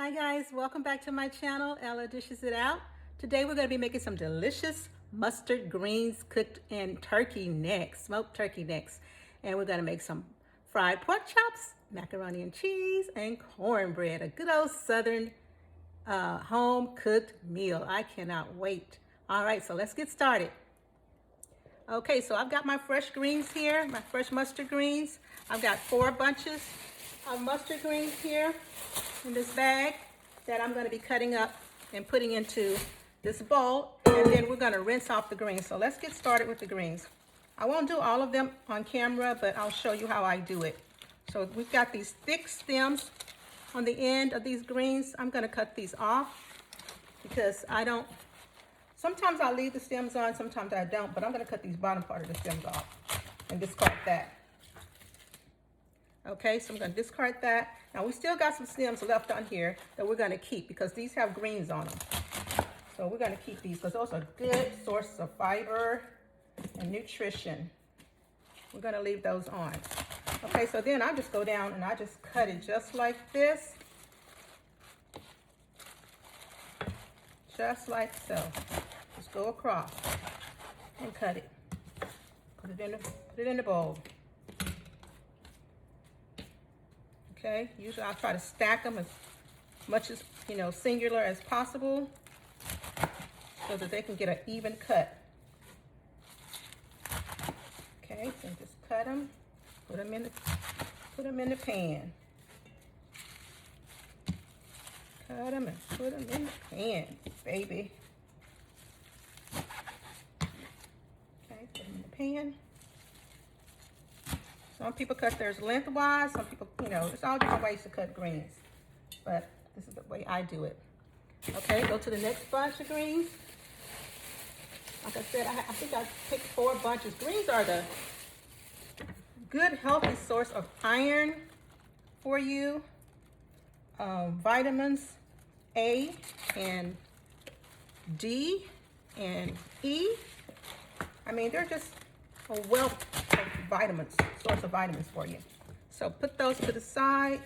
Hi guys, welcome back to my channel, Ella Dishes It Out. Today we're going to be making some delicious mustard greens cooked in turkey necks, smoked turkey necks. And we're going to make some fried pork chops, macaroni and cheese, and cornbread. A good old southern home cooked meal. I cannot wait. All right, so let's get started. Okay, so I've got my fresh greens here, my fresh mustard greens. I've got 4 bunches of mustard greens here in this bag that I'm going to be cutting up and putting into this bowl, and then we're going to rinse off the greens. So let's get started with the greens. I won't do all of them on camera, but I'll show you how I do it. So we've got these thick stems on the end of these greens. I'm going to cut these off because sometimes I'll leave the stems on, sometimes I don't, but I'm going to cut these bottom part of the stems off and discard that. Okay, so I'm going to discard that. Now we still got some stems left on here that we're going to keep because these have greens on them. So we're going to keep these because those are good sources of fiber and nutrition. We're going to leave those on. Okay, so then I just go down and I just cut it just like this. Just like so. Just go across and cut it. Put it in the bowl. Okay, usually I try to stack them as much as, singular as possible so that they can get an even cut. Okay, so just cut them, put them in the pan. Cut them and put them in the pan, baby. Okay, put them in the pan. Some people cut theirs lengthwise. Some people, there's all different ways to cut greens. But this is the way I do it. Okay, go to the next bunch of greens. Like I said, I think I picked 4 bunches. Greens are the good, healthy source of iron for you. Vitamins A and D and E. I mean, they're just a wealth of vitamins, source of vitamins for you. So put those to the side,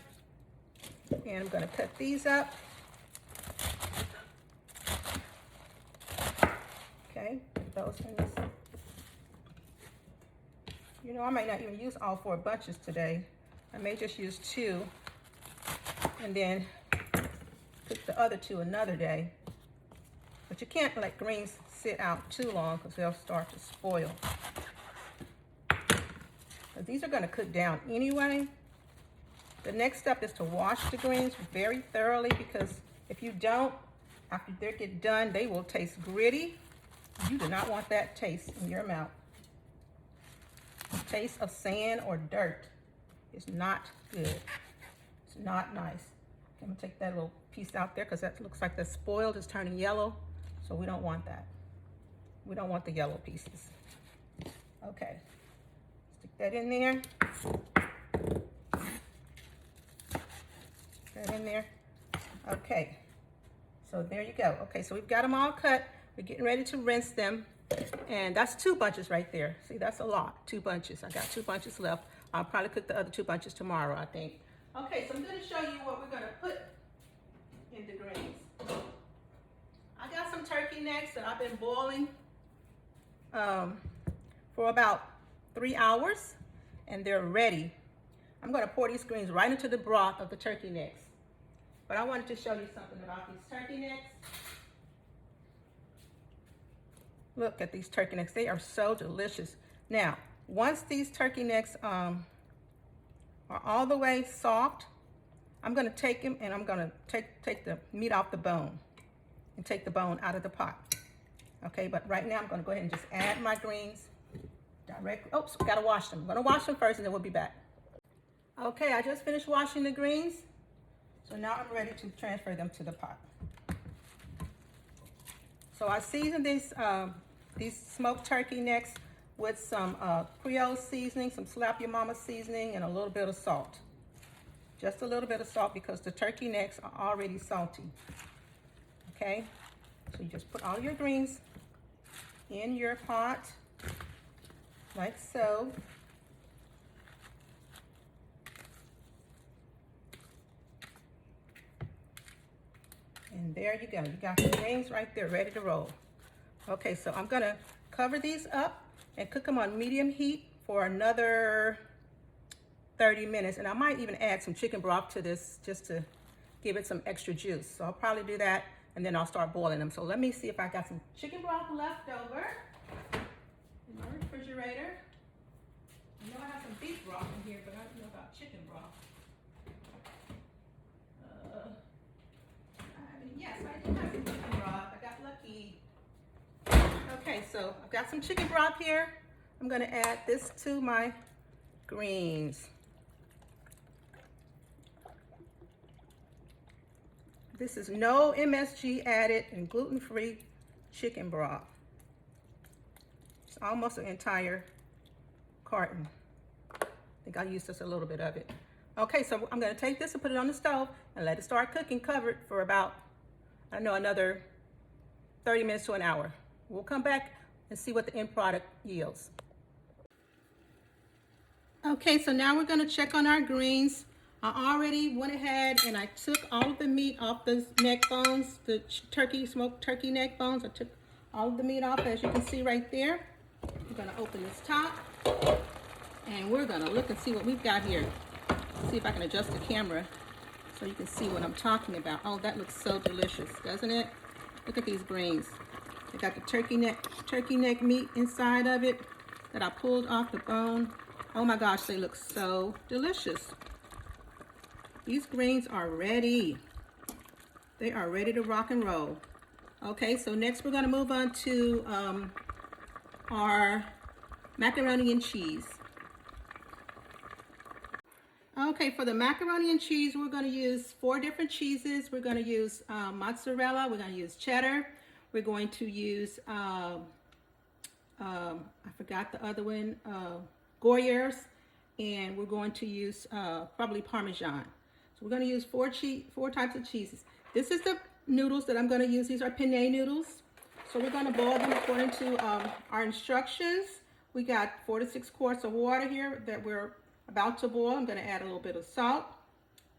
and I'm going to cut these up. Okay, put those in this. I might not even use all 4 bunches today. I may just use 2, and then cook the other 2 another day. But you can't let greens sit out too long because they'll start to spoil. These are going to cook down anyway. The next step is to wash the greens very thoroughly because if you don't, after they get done, they will taste gritty. You do not want that taste in your mouth. The taste of sand or dirt is not good. It's not nice. I'm going to take that little piece out there because that looks like that's spoiled. It's turning yellow, so we don't want that. We don't want the yellow pieces. Okay. Stick that in there. Stick that in there. Okay. So there you go. Okay, so we've got them all cut. We're getting ready to rinse them. And that's 2 bunches right there. See, that's a lot. 2 bunches. I got 2 bunches left. I'll probably cook the other 2 bunches tomorrow, I think. Okay, so I'm going to show you what we're going to put in the greens. I got some turkey necks that I've been boiling for about 3 hours, and they're ready. I'm going to pour these greens right into the broth of the turkey necks. But I wanted to show you something about these turkey necks. Look at these turkey necks. They are so delicious. Now, once these turkey necks are all the way soft, I'm going to take them and I'm going to take the meat off the bone and take the bone out of the pot. Okay, but right now I'm going to go ahead and just add my greens directly. Oops, got to wash them. I'm going to wash them first and then we'll be back. Okay, I just finished washing the greens. So now I'm ready to transfer them to the pot. So I seasoned these smoked turkey necks with some Creole seasoning, some Slap Your Mama seasoning, and a little bit of salt. Just a little bit of salt because the turkey necks are already salty. Okay, so you just put all your greens in your pot, like so. And there you go. You got the greens right there ready to roll. Okay, so I'm gonna cover these up and cook them on medium heat for another 30 minutes. And I might even add some chicken broth to this just to give it some extra juice. So I'll probably do that and then I'll start boiling them. So let me see if I got some chicken broth left over in my refrigerator. I know I have some beef broth in here, but I don't know about chicken broth. Yes, I do have some chicken broth. I got lucky. Okay, so I've got some chicken broth here. I'm gonna add this to my greens. This is no MSG added and gluten-free chicken broth. It's almost an entire carton. I think I used just a little bit of it. Okay, so I'm gonna take this and put it on the stove and let it start cooking covered for about, I don't know, another 30 minutes to an hour. We'll come back and see what the end product yields. Okay, so now we're gonna check on our greens. I already went ahead and I took all of the meat off the neck bones, the smoked turkey neck bones. I took all of the meat off, as you can see right there. We're gonna open this top and we're gonna look and see what we've got here. See if I can adjust the camera so you can see what I'm talking about. Oh, that looks so delicious, doesn't it? Look at these greens. They got the turkey neck meat inside of it that I pulled off the bone. Oh my gosh, they look so delicious. These greens are ready. They are ready to rock and roll. Okay, so next we're gonna move on to our macaroni and cheese. Okay, for the macaroni and cheese, we're gonna use 4 different cheeses. We're gonna use mozzarella, we're gonna use cheddar, we're going to use, I forgot the other one, Gruyere, and we're going to use probably Parmesan. So we're going to use 4 types of cheeses. This is the noodles that I'm going to use. These are penne noodles. So we're going to boil them according to our instructions. We got 4 to 6 quarts of water here that we're about to boil. I'm going to add a little bit of salt.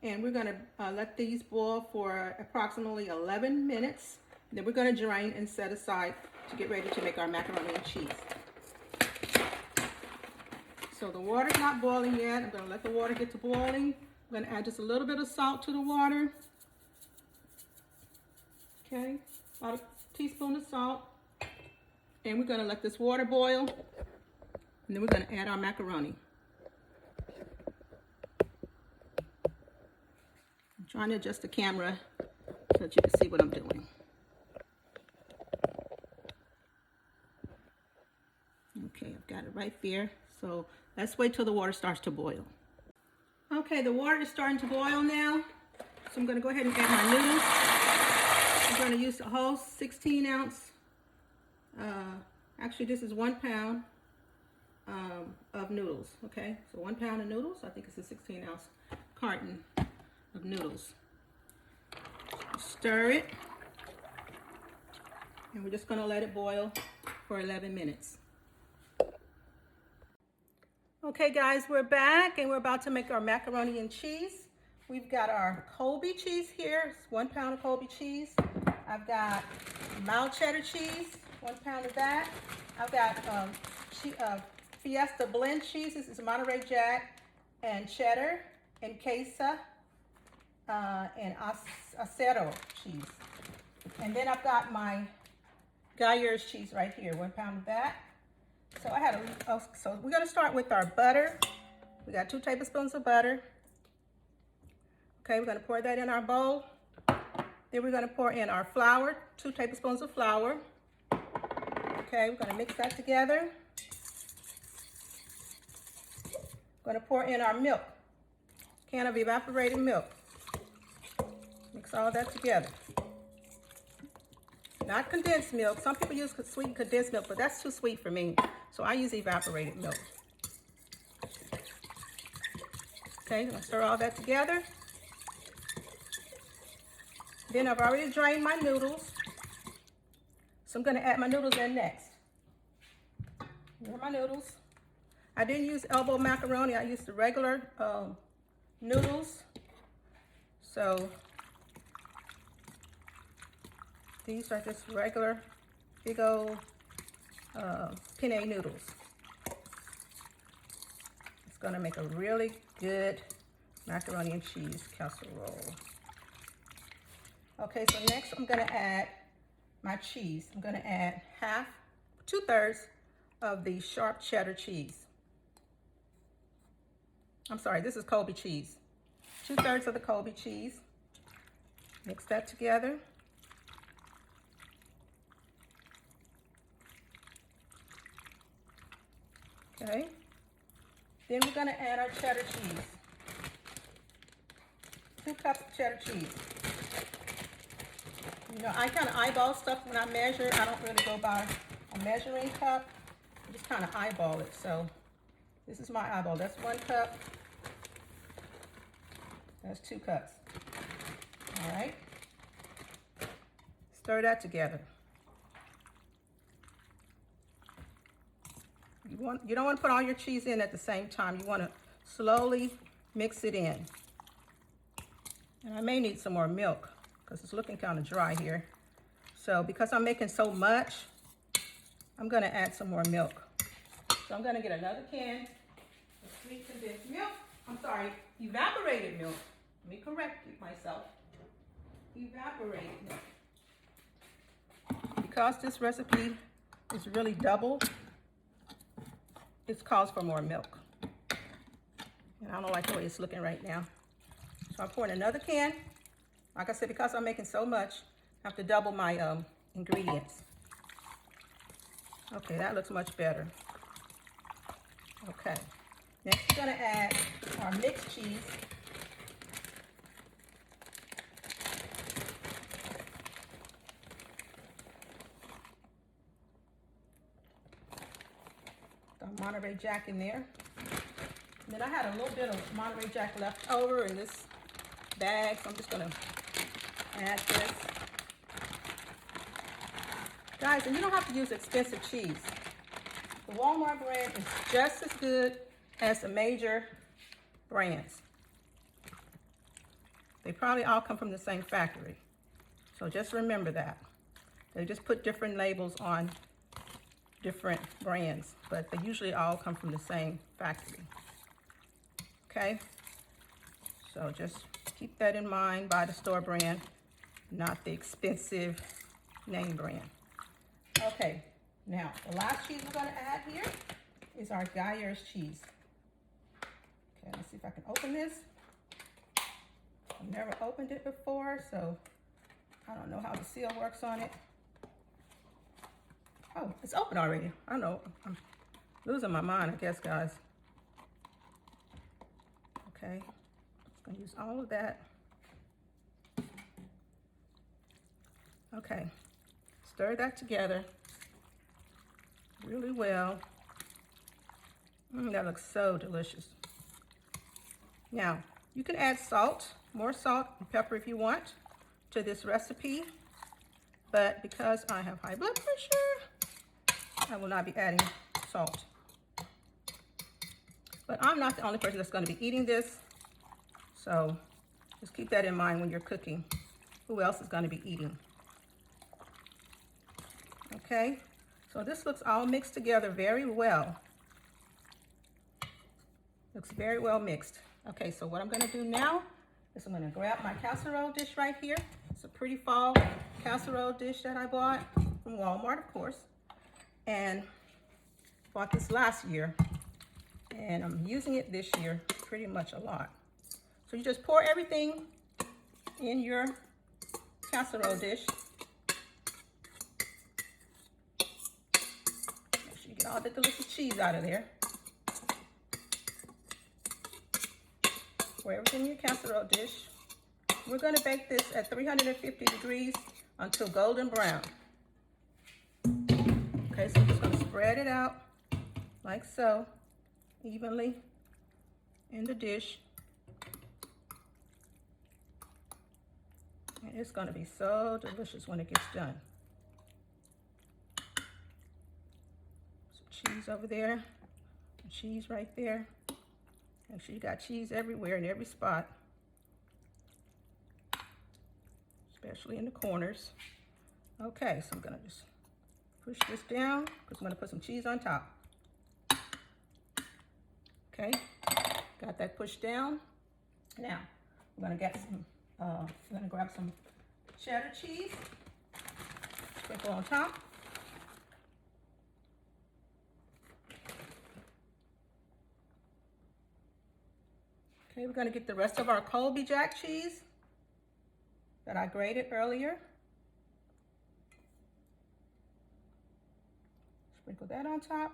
And we're going to let these boil for approximately 11 minutes. Then we're going to drain and set aside to get ready to make our macaroni and cheese. So the water's not boiling yet. I'm going to let the water get to boiling. I'm going to add just a little bit of salt to the water. Okay, about a teaspoon of salt. And we're going to let this water boil. And then we're going to add our macaroni. I'm trying to adjust the camera so that you can see what I'm doing. Okay, I've got it right there. So let's wait till the water starts to boil. Okay, the water is starting to boil now. So I'm going to go ahead and add my noodles. I'm going to use a whole 16 ounce, actually this is 1 pound of noodles, okay? So 1 pound of noodles, I think it's a 16 ounce carton of noodles. Stir it, and we're just going to let it boil for 11 minutes. Okay guys, we're back and we're about to make our macaroni and cheese. We've got our Colby cheese here. It's 1 pound of Colby cheese. I've got mild cheddar cheese, 1 pound of that. I've got Fiesta blend cheese. This is Monterey Jack and cheddar and queso and acero cheese. And then I've got my Gruyere cheese right here, 1 pound of that. So so we're going to start with our butter. We got 2 tablespoons of butter. Okay, we're going to pour that in our bowl. Then we're going to pour in our flour, 2 tablespoons of flour. Okay, we're going to mix that together. We're going to pour in our milk, can of evaporated milk. Mix all that together. Not condensed milk. Some people use sweet condensed milk, but that's too sweet for me. So I use evaporated milk. Okay, I'm gonna stir all that together. Then I've already drained my noodles. So I'm gonna add my noodles in next. Here are my noodles. I didn't use elbow macaroni. I used the regular noodles. So These are just regular big old penne noodles. It's gonna make a really good macaroni and cheese casserole. Okay, so next I'm gonna add my cheese. I'm gonna add 2/3 of the sharp cheddar cheese. I'm sorry, this is Colby cheese. 2/3 of the Colby cheese. Mix that together. Okay. Then we're gonna add our cheddar cheese. 2 cups of cheddar cheese. You know, I kind of eyeball stuff when I measure. I don't really go by a measuring cup. I just kind of eyeball it. So this is my eyeball. That's 1 cup. That's 2 cups. All right. Stir that together. You don't want to put all your cheese in at the same time. You want to slowly mix it in. And I may need some more milk because it's looking kind of dry here. So because I'm making so much, I'm going to add some more milk. So I'm going to get another can of sweet condensed milk. I'm sorry, evaporated milk. Let me correct myself. Evaporated milk. Because this recipe is really double, it calls for more milk. And I don't like the way it's looking right now. So I'm pouring another can. Like I said, because I'm making so much, I have to double my ingredients. Okay, that looks much better. Okay, next we're gonna add our mixed cheese. Got Monterey Jack in there. And then I had a little bit of Monterey Jack left over in this bag, so I'm just gonna add this. Guys, and you don't have to use expensive cheese. The Walmart brand is just as good as the major brands. They probably all come from the same factory. So just remember that. They just put different labels on different brands, but they usually all come from the same factory. Okay? So just keep that in mind. Buy the store brand, not the expensive name brand. Okay, now the last cheese we're going to add here is our Gruyere cheese. Okay, let's see if I can open this. I've never opened it before, so I don't know how the seal works on it. Oh, it's open already. I don't know. I'm losing my mind, I guess, guys. Okay, just gonna use all of that. Okay, stir that together really well. That looks so delicious. Now, you can add salt, more salt and pepper if you want to this recipe, but because I have high blood pressure, I will not be adding salt. But I'm not the only person that's going to be eating this, so just keep that in mind when you're cooking. Who else is going to be eating? Okay, so this looks all mixed together very well. Looks very well mixed. Okay, so what I'm going to do now is I'm going to grab my casserole dish right here. It's a pretty fall casserole dish that I bought from Walmart, of course, and bought this last year, and I'm using it this year pretty much a lot. So you just pour everything in your casserole dish. Make sure you get all the delicious cheese out of there. Pour everything in your casserole dish. We're going to bake this at 350 degrees until golden brown. Okay, so I'm just going to spread it out like so, evenly in the dish. And it's going to be so delicious when it gets done. Some cheese over there, cheese right there. Make sure you got cheese everywhere in every spot, especially in the corners. Okay, so I'm gonna just push this down because I'm gonna put some cheese on top. Okay, got that pushed down. Now, I'm gonna get some, I'm gonna grab some cheddar cheese, sprinkle on top. Okay, we're gonna get the rest of our Colby Jack cheese that I grated earlier. Sprinkle that on top.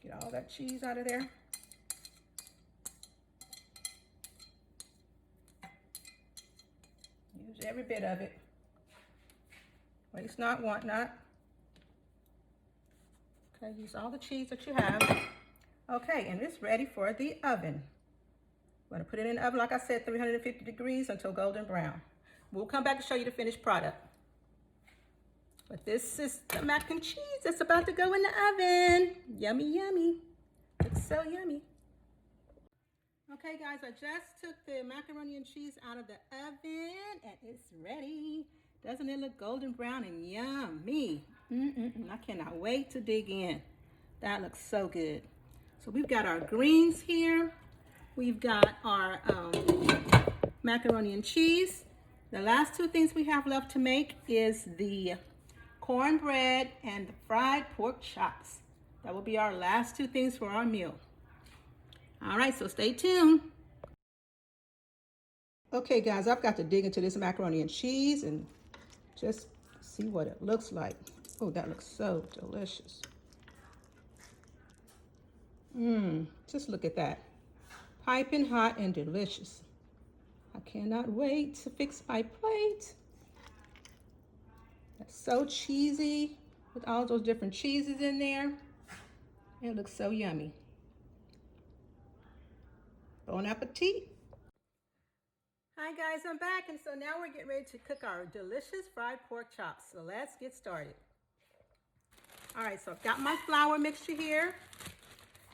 Get all that cheese out of there. Use every bit of it. Waste not, want not. Okay, use all the cheese that you have. Okay, and it's ready for the oven. I'm gonna put it in the oven, like I said, 350 degrees until golden brown. We'll come back and show you the finished product. But this is the mac and cheese that's about to go in the oven. Yummy, yummy. Looks so yummy. Okay guys, I just took the macaroni and cheese out of the oven and it's ready. Doesn't it look golden brown and yummy? I cannot wait to dig in. That looks so good. So we've got our greens here. We've got our macaroni and cheese. The last two things we have left to make is the cornbread and the fried pork chops. That will be our last two things for our meal. All right, so stay tuned. Okay guys, I've got to dig into this macaroni and cheese and just see what it looks like. Oh, that looks so delicious. Just look at that. Piping hot and delicious. I cannot wait to fix my plate. That's so cheesy with all those different cheeses in there. It looks so yummy. Bon appetit. Hi guys, I'm back, and so now we're getting ready to cook our delicious fried pork chops. So let's get started. All right, so I've got my flour mixture here.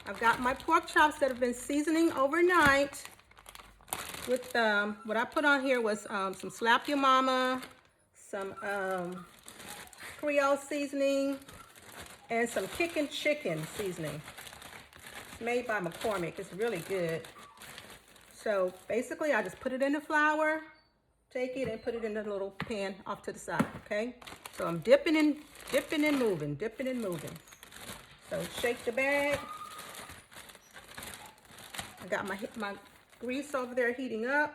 I've got my pork chops that have been seasoning overnight with what I put on here was some Slap Your Mama, some Creole seasoning, and some Kickin' Chicken seasoning. It's made by McCormick. It's really good. So basically, I just put it in the flour, take it and put it in the little pan off to the side, okay? So I'm dipping and moving, dipping and moving. So shake the bag. I got my grease over there heating up.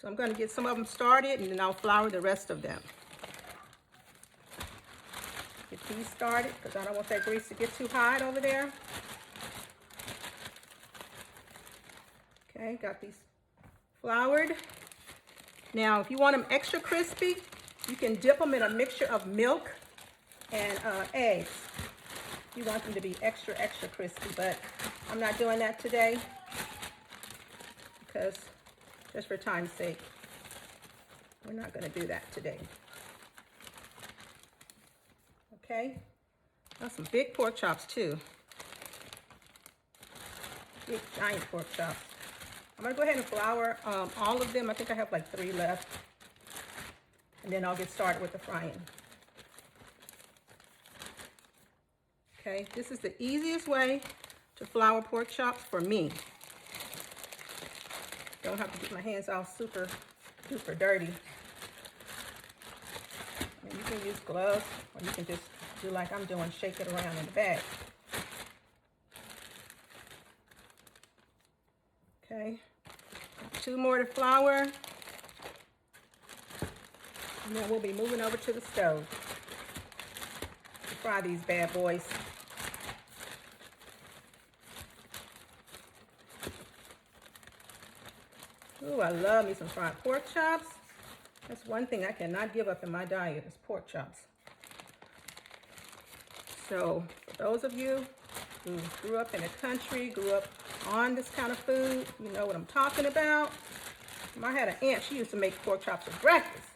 So I'm gonna get some of them started and then I'll flour the rest of them. Get these started because I don't want that grease to get too hot over there. Okay, got these floured. Now, if you want them extra crispy, you can dip them in a mixture of milk and eggs. You want them to be extra crispy, but I'm not doing that today because just for time's sake, we're not going to do that today. Okay, got some big pork chops too. Big giant pork chops. I'm gonna go ahead and flour all of them. I think I have like 3 left. And then I'll get started with the frying. Okay, this is the easiest way to flour pork chops for me. Don't have to get my hands all super duper dirty. And you can use gloves or you can just do like I'm doing, shake it around in the bag. Okay, 2 more to flour, and then we'll be moving over to the stove to fry these bad boys. Ooh, I love me some fried pork chops. That's one thing I cannot give up in my diet is pork chops. So for those of you who grew up in the country, grew up on this kind of food, you know what I'm talking about. I had an aunt, she used to make pork chops for breakfast.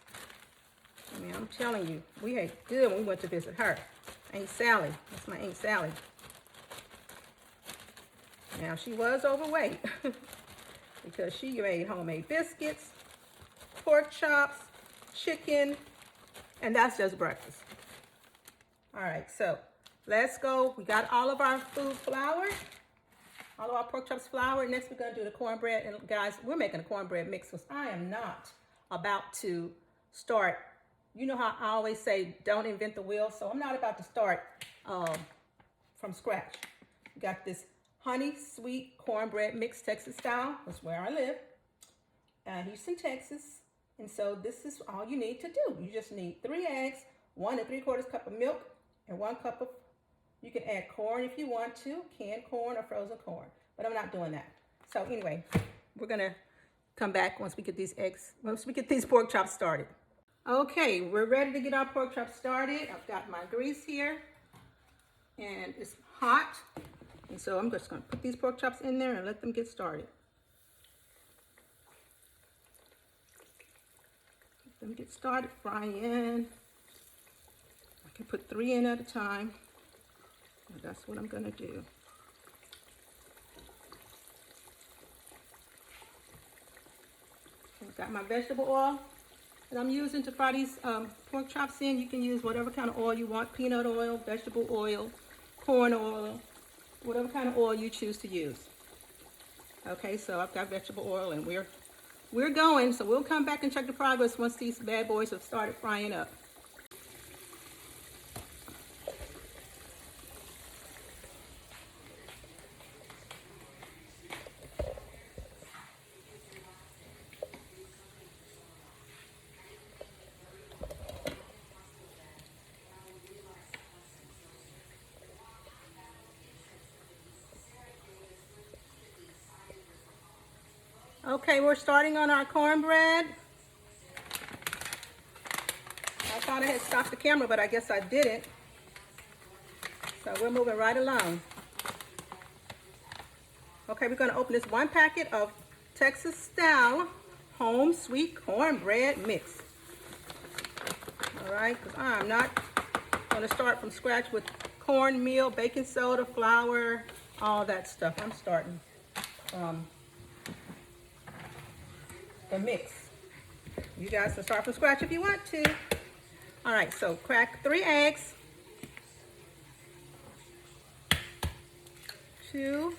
I mean, I'm telling you, we ate good when we went to visit her. Aunt Sally, that's my Aunt Sally. Now, she was overweight because she made homemade biscuits, pork chops, chicken, and that's just breakfast. All right, so let's go. We got all of our food flour, all of our pork chops flour. Next, we're gonna do the cornbread. And guys, we're making a cornbread mix because I am not about to start. You know how I always say, don't invent the wheel. So I'm not about to start from scratch. We got this honey sweet cornbread mix, Texas style. That's where I live, Houston, Texas. And so this is all you need to do. You just need 3 eggs, 1 3/4 cup of milk, and 1 cup of, you can add corn if you want to, canned corn or frozen corn, but I'm not doing that. So anyway, we're gonna come back once we get these pork chops started. Okay, we're ready to get our pork chops started. I've got my grease here, and it's hot. And so I'm just gonna put these pork chops in there and let them get started. Let them get started frying. I can put 3 in at a time. And that's what I'm gonna do. I've got my vegetable oil that I'm using to fry these pork chops in. You can use whatever kind of oil you want, peanut oil, vegetable oil, corn oil, whatever kind of oil you choose to use. Okay, so I've got vegetable oil and we're going, so we'll come back and check the progress once these bad boys have started frying up. Okay, we're starting on our cornbread. I thought I had stopped the camera, but I guess I didn't. So we're moving right along. Okay, we're going to open this 1 packet of Texas style home sweet cornbread mix. All right, because I'm not going to start from scratch with cornmeal, baking soda, flour, all that stuff. I'm starting from the mix. You guys can start from scratch if you want to. All right, so crack 3 eggs. 2,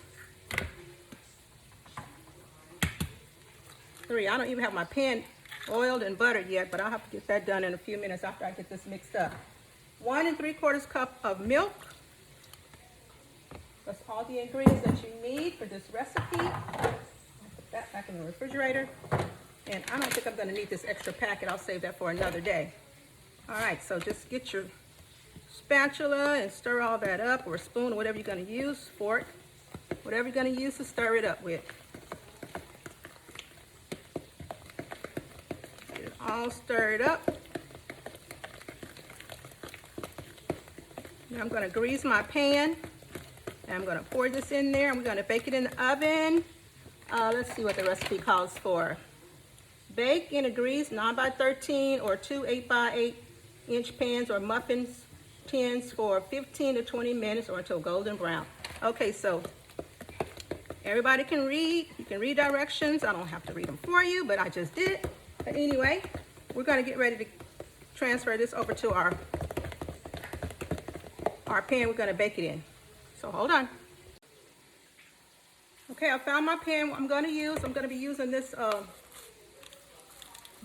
3. I don't even have my pan oiled and buttered yet, but I'll have to get that done in a few minutes after I get this mixed up. 1 3/4 cup of milk. That's all the ingredients that you need for this recipe. I'll put that back in the refrigerator. And I don't think I'm going to need this extra packet. I'll save that for another day. All right, so just get your spatula and stir all that up, or a spoon, or whatever you're going to use, fork, whatever you're going to use to stir it up with. Get it all stirred up. Now I'm going to grease my pan, and I'm going to pour this in there, and we're going to bake it in the oven. Let's see what the recipe calls for. Bake in a greased 9x13 or 2 8x8-inch pans or muffins tins for 15 to 20 minutes or until golden brown. Okay, so everybody can read. You can read directions. I don't have to read them for you, but I just did. But anyway, we're going to get ready to transfer this over to our pan we're going to bake it in. So hold on. Okay, I found my pan I'm going to use. I'm going to be using this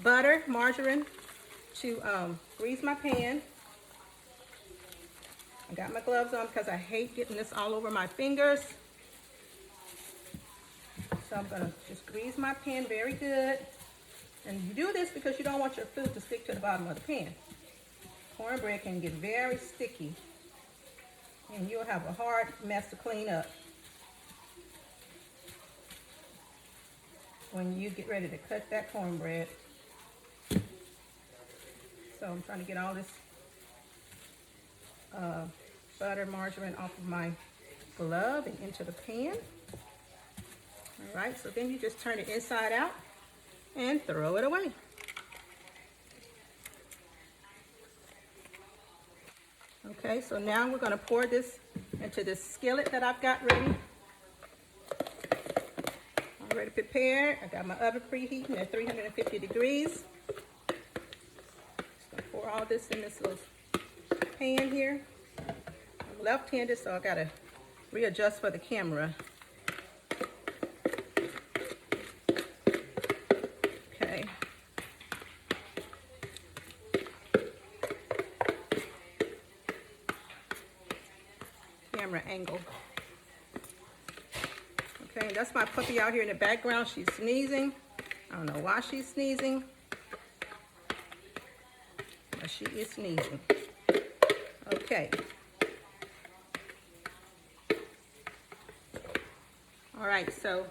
butter, margarine, to grease my pan. I got my gloves on because I hate getting this all over my fingers. So I'm going to just grease my pan very good. And you do this because you don't want your food to stick to the bottom of the pan. Cornbread can get very sticky, and you'll have a hard mess to clean up when you get ready to cut that cornbread. So I'm trying to get all this butter, margarine off of my glove and into the pan. All right, so then you just turn it inside out and throw it away. Okay, so now we're going to pour this into this skillet that I've got ready. already prepared. I got my oven preheating at 350 degrees. Just gonna pour all this in this little pan here. I'm left-handed, so I gotta readjust for the camera. Okay. Camera angle. Okay, that's my puppy out here in the background. She's sneezing. I don't know why she's sneezing, but she is sneezing. Okay. All right, so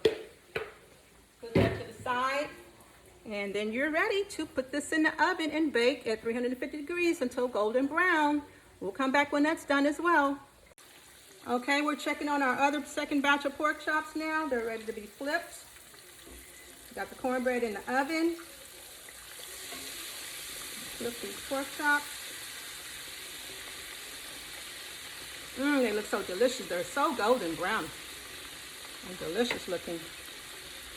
put that to the side, and then you're ready to put this in the oven and bake at 350 degrees until golden brown. We'll come back when that's done as well. Okay, we're checking on our other second batch of pork chops now. They're ready to be flipped. Got the cornbread in the oven. Flip these pork chops. They look so delicious. They're so golden brown and delicious looking.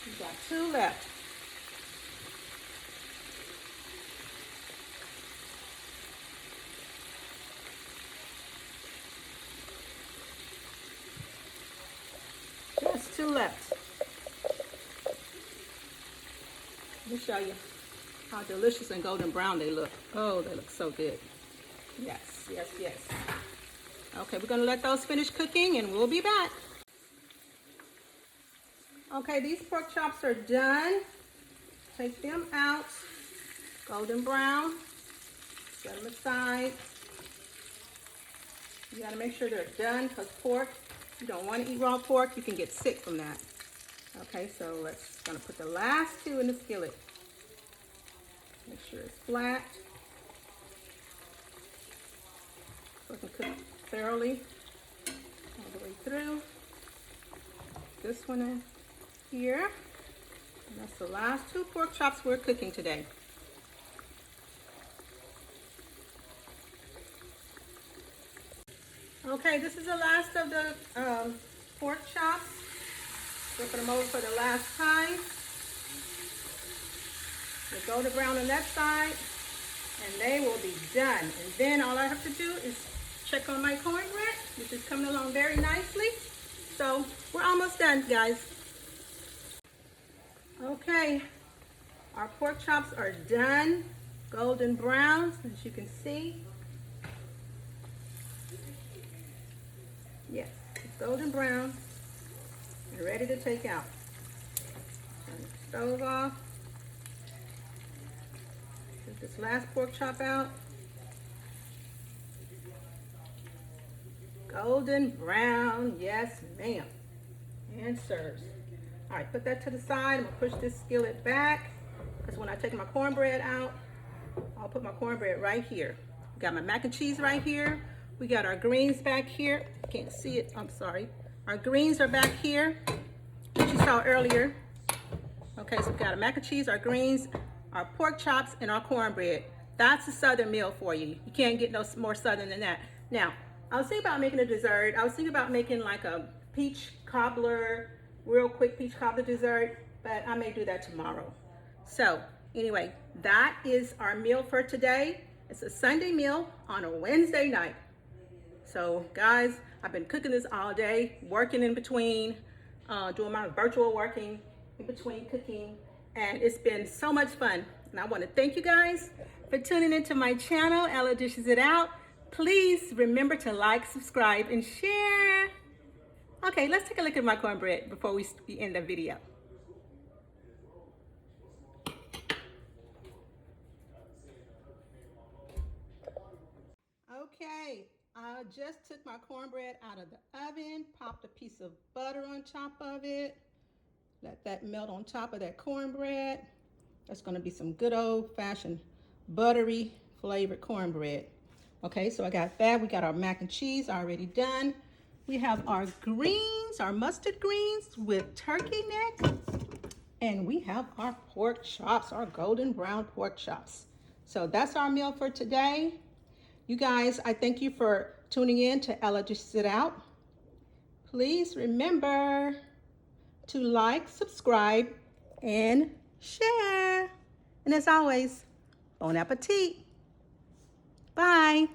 We've got 2 left. Just 2 left. Let me show you how delicious and golden brown they look. Oh, they look so good. Yes, yes, yes. Okay, we're gonna let those finish cooking and we'll be back. Okay, these pork chops are done. Take them out. Golden brown. Set them aside. You gotta make sure they're done because pork, you don't want to eat raw pork. You can get sick from that. Okay, so let's gonna put the last 2 in the skillet. Make sure it's flat. So it can cook thoroughly all the way through. This one in here. And that's the last 2 pork chops we're cooking today. Okay, this is the last of the pork chops. Flipping them over for the last time. The golden brown on that side, and they will be done. And then all I have to do is check on my cornbread, which is coming along very nicely. So we're almost done, guys. Okay, our pork chops are done, golden brown, as you can see. Yes, it's golden brown and ready to take out. Turn the stove off. Take this last pork chop out. Golden brown, yes ma'am. And serves. All right, put that to the side. I'm gonna push this skillet back because when I take my cornbread out, I'll put my cornbread right here. Got my mac and cheese right here. We got our greens back here. Can't see it, I'm sorry. Our greens are back here, which you saw earlier. Okay, so we've got our mac and cheese, our greens, our pork chops, and our cornbread. That's a southern meal for you. You can't get no more southern than that. Now, I was thinking about making a dessert. I was thinking about making like a peach cobbler, real quick peach cobbler dessert, but I may do that tomorrow. So anyway, that is our meal for today. It's a Sunday meal on a Wednesday night. So guys, I've been cooking this all day, working in between, doing my virtual working in between cooking, and it's been so much fun. And I want to thank you guys for tuning into my channel, Ella Dishes It Out. Please remember to like, subscribe, and share. Okay, let's take a look at my cornbread before we end the video. Okay, I just took my cornbread out of the oven, popped a piece of butter on top of it, let that melt on top of that cornbread. That's gonna be some good old-fashioned buttery flavored cornbread. Okay, so I got that. We got our mac and cheese already done. We have our greens, our mustard greens with turkey neck. And we have our pork chops, our golden brown pork chops. So that's our meal for today. You guys, I thank you for tuning in to Ella Dishes It Out. Please remember to like, subscribe, and share. And as always, bon appetit. Bye.